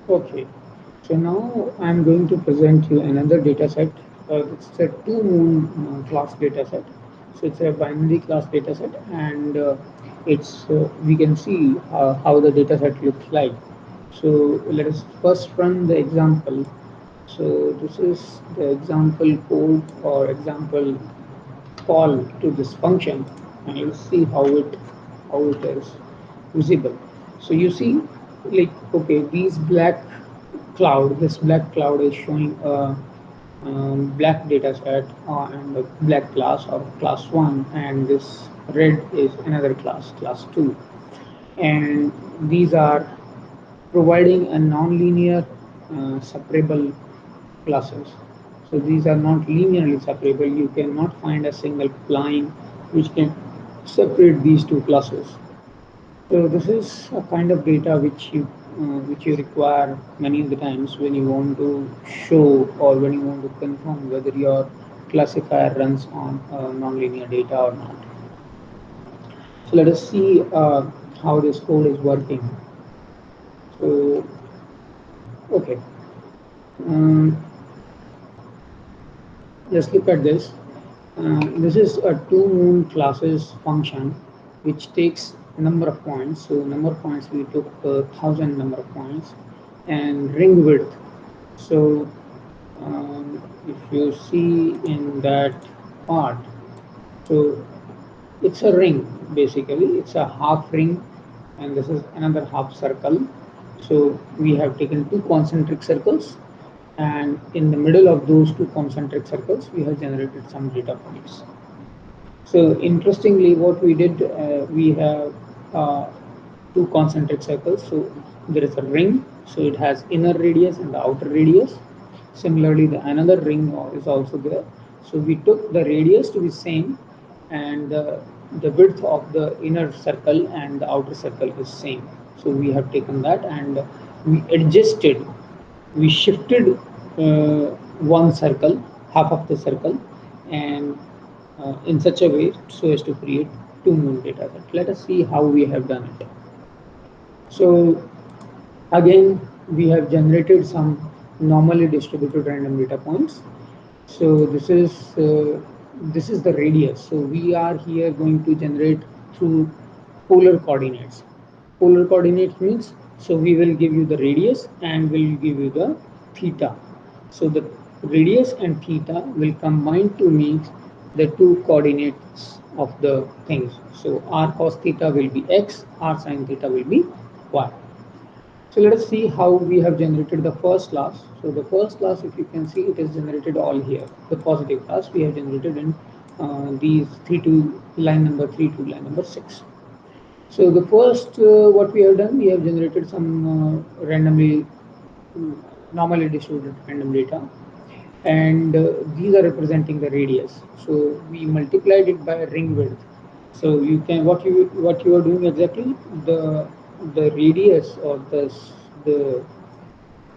Okay, so now I'm going to present you another data set. It's a two moon class data set. So it's a binary class data set, and it's we can see how the data set looks like. So let us first run the example. So this is the example code or example call to this function, and you see how it is visible. So you see, like, okay, this black cloud is showing a black data set and a black class or class 1, and this red is another class 2, and these are providing a non-linear separable classes. So these are not linearly separable. You cannot find a single line which can separate these two classes. So this is a kind of data which you require many of the times when you want to show or when you want to confirm whether your classifier runs on nonlinear data or not. So let us see how this code is working. So okay, um, just look at this. This is a two moon classes function which takes number of points. So number of points, we took 1,000 number of points, and ring width. So if you see in that part, so it's a ring basically. It's a half ring, and this is another half circle. So we have taken two concentric circles, and in the middle of those two concentric circles, we have generated some data points. So interestingly, what we did, we have two concentric circles. So there is a ring, so it has inner radius and the outer radius. Similarly, the another ring is also there. So we took the radius to be same, and the width of the inner circle and the outer circle is same. So we have taken that, and we shifted one circle, half of the circle, and in such a way so as to create two moon data set. Let us see how we have done it. So again, we have generated some normally distributed random data points. So this is the radius. So we are here going to generate through polar coordinates. Polar coordinates means, so we will give you the radius and will give you the theta. So the radius and theta will combine to make the two coordinates of the things. So r cos theta will be x, r sin theta will be y. So let us see how we have generated the first class. So the first class, if you can see, it is generated all here. The positive class we have generated in these 3 to line number 3 to line number 6. So the first, what we have done, we have generated some randomly, normally distributed random data, and these are representing the radius. So we multiplied it by ring width. So you can, what you are doing exactly, the radius or the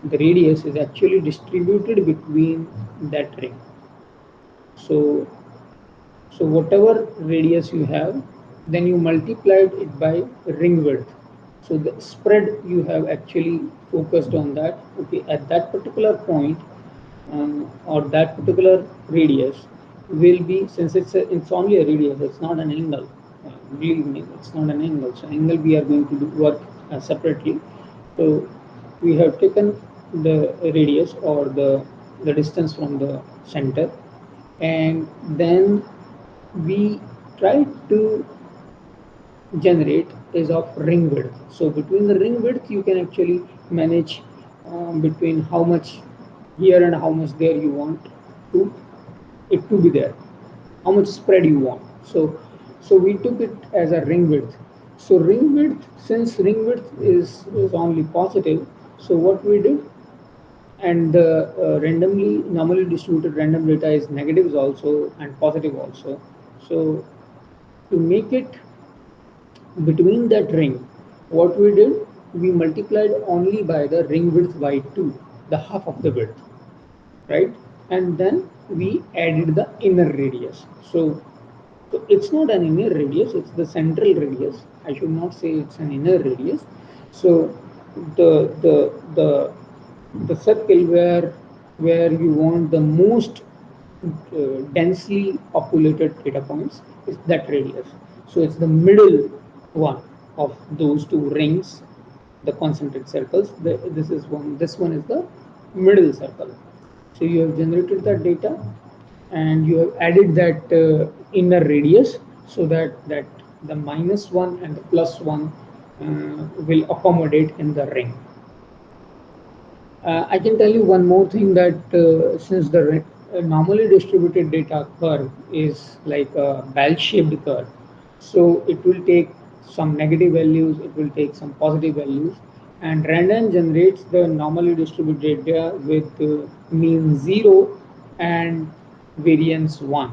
the radius is actually distributed between that ring. So so whatever radius you have, then you multiplied it by ring width. So the spread you have actually focused on that. Okay, at that particular point, or that particular radius will be, since it's only a radius, it's not an angle. Believe me, it's not an angle. So angle we are going to do work separately. So we have taken the radius or the distance from the center, and then we try to generate is of ring width. So between the ring width, you can actually manage between how much here and how much there you want to it to be there, how much spread you want. So we took it as a ring width. So ring width, since ring width is only positive, so what we did, and the randomly normally distributed random data is negatives also and positive also. So to make it between that ring, what we did, we multiplied only by the ring width by 2, the half of the width, right? And then we added the inner radius. So it's not an inner radius, it's the central radius. I should not say it's an inner radius. So the the the the circle where you want the most densely populated data points is that radius. So it's the middle one of those two rings, the concentric circles. This is one. This one is the middle circle. So you have generated that data, and you have added that inner radius, so that the -1 and the +1 will accommodate in the ring. I can tell you one more thing, that since the normally distributed data curve is like a bell-shaped curve, so it will take some negative values, it will take some positive values, and random generates the normally distributed data with mean 0 and variance 1,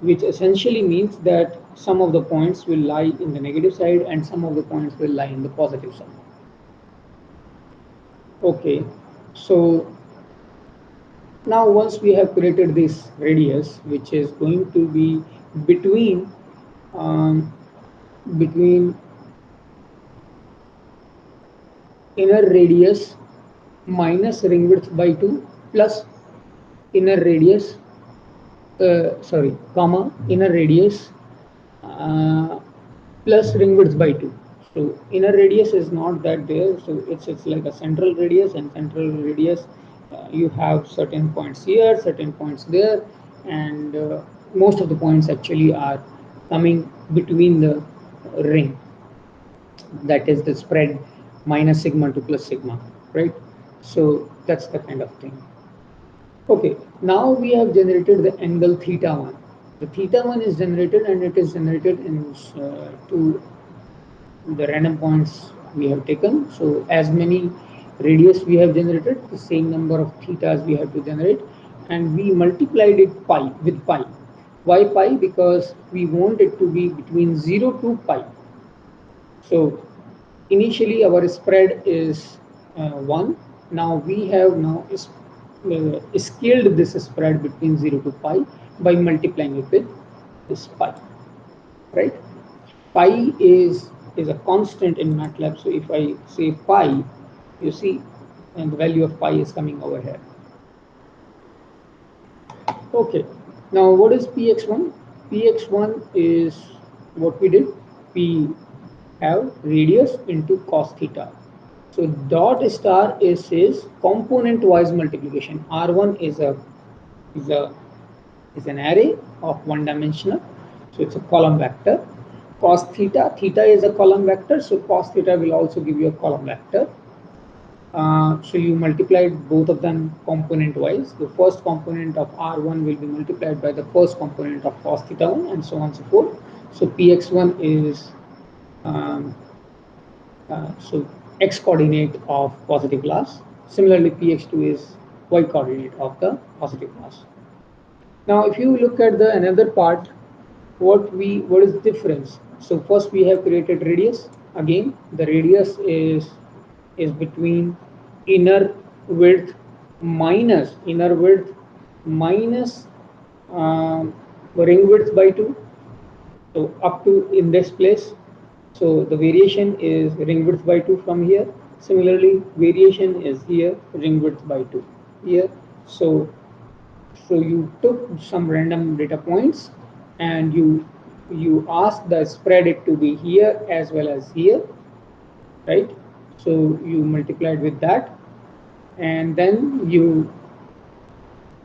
which essentially means that some of the points will lie in the negative side and some of the points will lie in the positive side. Okay, so now once we have created this radius, which is going to be between um, between inner radius minus ring width by 2 plus inner radius comma inner radius uh, plus ring width by 2. So inner radius is not that there, so it's like a central radius, and central radius you have certain points here, certain points there, and most of the points actually are coming between the ring, that is the spread minus sigma to plus sigma, right? So that's the kind of thing. Okay, now we have generated the angle theta 1. The theta 1 is generated, and it is generated in two the random points we have taken. So as many radius we have generated, the same number of thetas we have to generate, and we multiplied it pi with pi. Why pi? Because we want it to be between 0 to pi. So initially our spread is 1. Now we have scaled this spread between 0 to pi by multiplying it with this pi, right? Pi is a constant in MATLAB. So if I say pi, you see, and the value of pi is coming over here. Okay, now what is px1? Px1 is what we did. We have radius into cos theta. So dot star is component wise multiplication. R1 is a is an array of one dimensional, so it's a column vector. Cos theta, theta is a column vector, so cos theta will also give you a column vector. So you multiplied both of them component wise. The first component of R1 will be multiplied by the first component of cos theta 1, and so on and so forth. So px1 is so x coordinate of positive class. Similarly, px2 is y coordinate of the positive class. Now, if you look at the another part, what is the difference? So first we have created radius. Again, the radius is between inner width minus ring width by 2. So up to in this place. So the variation is ring width by 2 from here. Similarly, variation is here, ring width by 2 here. So you took some random data points, and you asked the spread it to be here as well as here, right? So you multiplied with that, and then you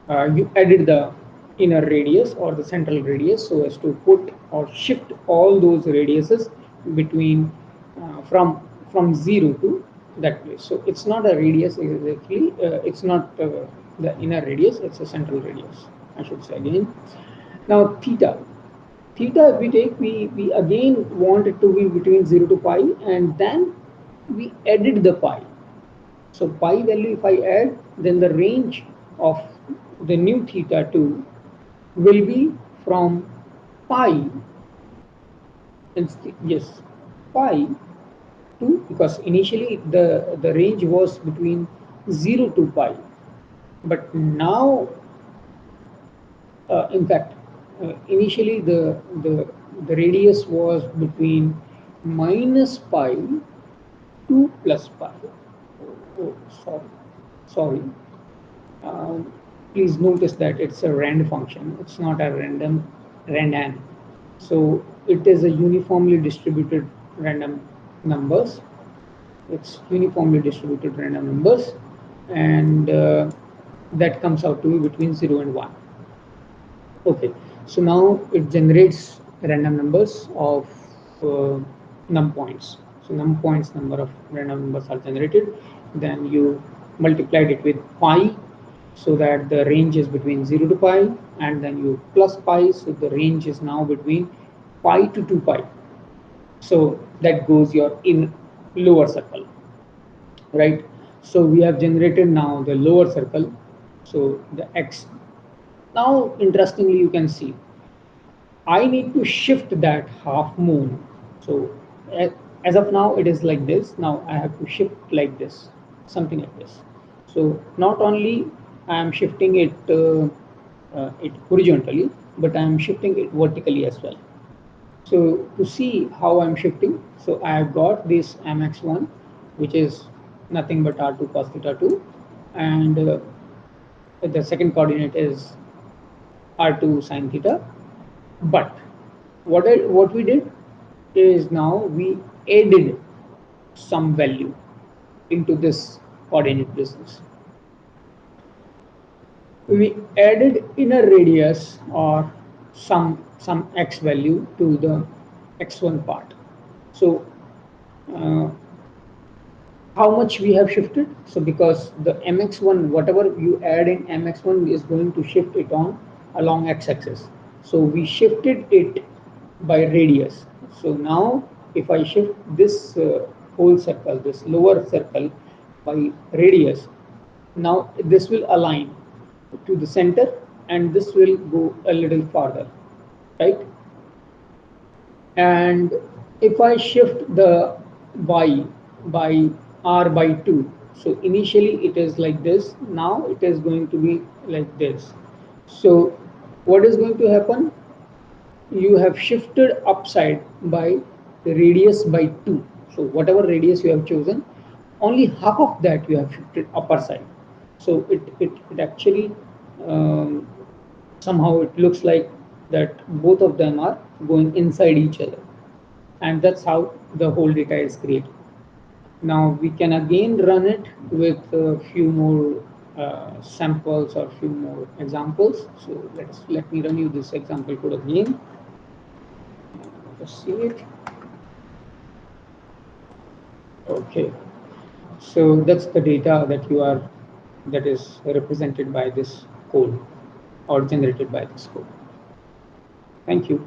added the inner radius or the central radius, so as to put or shift all those radiuses between from 0 to that place. So it's not a radius exactly, it's not the inner radius, it's a central radius, I should say again. Now theta, if we take, we again want it to be between 0 to pi, and then we added the pi. So pi value if I add, then the range of the new theta 2 will be from pi, yes, pi to, because initially the range was between 0 to pi, but now in fact initially the radius was between minus pi 2 plus pi. Oh, sorry. Please notice that it's a rand function. It's not a randan. So it is a uniformly distributed random numbers. It's uniformly distributed random numbers, and that comes out to be between 0 and 1. Okay, so now it generates random numbers of uh, num points. So num points number of random numbers are generated. Then you multiplied it with pi, so that the range is between 0 to pi, and then you plus pi, so the range is now between pi to 2 pi. So that goes your in lower circle, right? So we have generated now the lower circle, so the x. Now interestingly, you can see I need to shift that half moon. So as of now, it is like this. Now I have to shift like this, something like this. So not only I am shifting it horizontally, but I am shifting it vertically as well. So to see how I'm shifting, so I have got this mx1, which is nothing but r2 cos theta 2, and the second coordinate is r2 sin theta. But what we did is now we added some value into this coordinate business. We added inner radius or some x value to the x1 part. So uh, how much we have shifted? So because the mx1, whatever you add in mx1 is going to shift it on along x-axis. So we shifted it by radius. So now if I shift this whole circle, this lower circle by radius, now this will align to the center and this will go a little farther, right? And if I shift the y by r by 2, so initially it is like this, now it is going to be like this. So what is going to happen? You have shifted upside by the radius by 2. So whatever radius you have chosen, only half of that you have shifted upper side. So it actually somehow it looks like that both of them are going inside each other, and that's how the whole data is created. Now we can again run it with a few more samples or few more examples. So let me run you this example code again. Just see it. Okay, so that's the data that is represented by this code or generated by this code. Thank you.